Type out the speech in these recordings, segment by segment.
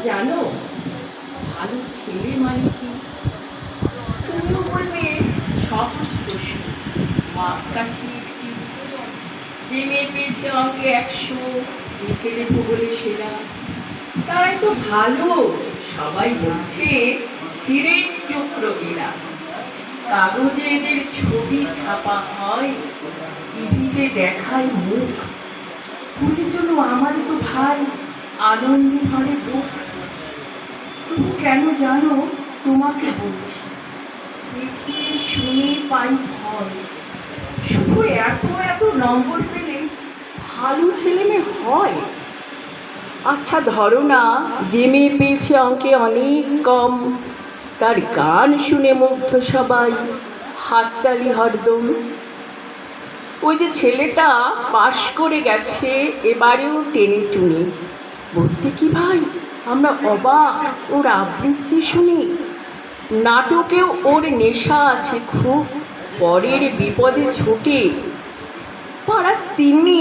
জানো ভালো ছেলে মানে কি? তুমিও বলবে সহজ প্রশ্ন, মাপকাঠি একটি। যে মেয়ে পেয়েছে অঙ্কে 100, যে ছেলে ভূগোলে সেরা, তারাই তো ভালো। সবাই বলছে হীরের টুকরো এরা। কাগজে এদের ছবি ছাপা হয়, টিভিতে দেখায় মুখ। ওদের জন্য আমারই তো ভাই আনন্দে ভরে বুক। তবু কেন জানো তোমাকে বলছি, দেখে শুনে পাই ভয়। শুধু এত এত নম্বর পেলে ভালো ছেলে মেয়ে হয়? আচ্ছা ধরো না, যে মেয়ে পেয়েছে অঙ্কে অনেক কম, তার গান শুনে মুগ্ধ সবাই, হাততালি হরদম। ওই যে ছেলেটা পাশ করে গেছে এবারেও টেনে টুনে, বলতে কি ভাই আমরা অবাক ওর আবৃত্তি শুনি। নাটকেও ওর নেশা আছে খুব, পরের বিপদে ছোটে। পাড়ার তিনি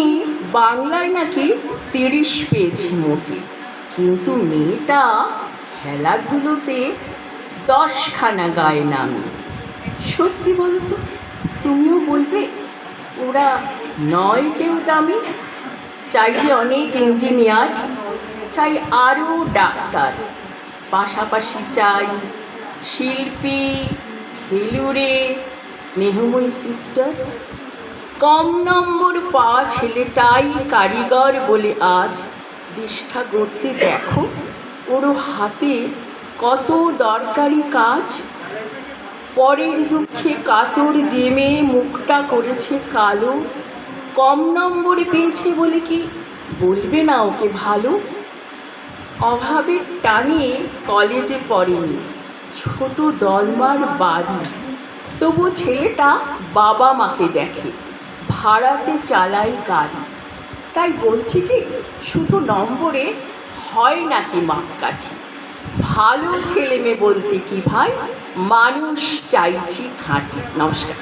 বাংলায় নাকি 30 পেয়েছে মোটে, কিন্তু মেয়েটা খেলাধুলোতে 10খানা গায়ে নামে। সত্যি বলো তো, তুমিও বলবে ওরা নয় কেউ দামি? চাই যে অনেক ইঞ্জিনিয়ার, চাই আরও ডাক্তার, পাশাপাশি চাই শিল্পী, খেলুড়ে, স্নেহময়ী সিস্টার। কম নম্বর পাওয়া ছেলেটাই কারিগর বলে আজ দেশটা গড়তে দেখো ওরও হাতে কত দরকারি কাজ। পরের দুঃখে কাতর যে মেয়ে মুখটা করেছে কালো, কম নম্বর পেয়েছে বলে কি বলবে না ওকে ভালো? অভাবের টানে কলেজে পড়েনি, ছোট দলমার বাড়ি, তবু ছেলেটা বাবা মাকে দেখে, ভাড়াতে চালাই গাড়ি। তাই বলছি কি, শুধু নম্বরে হয় নাকি মাপকাঠি? ভালো ছেলে মেয়ে বলতে কি ভাই, মানুষ চাইছি খাঁটি। নমস্কার।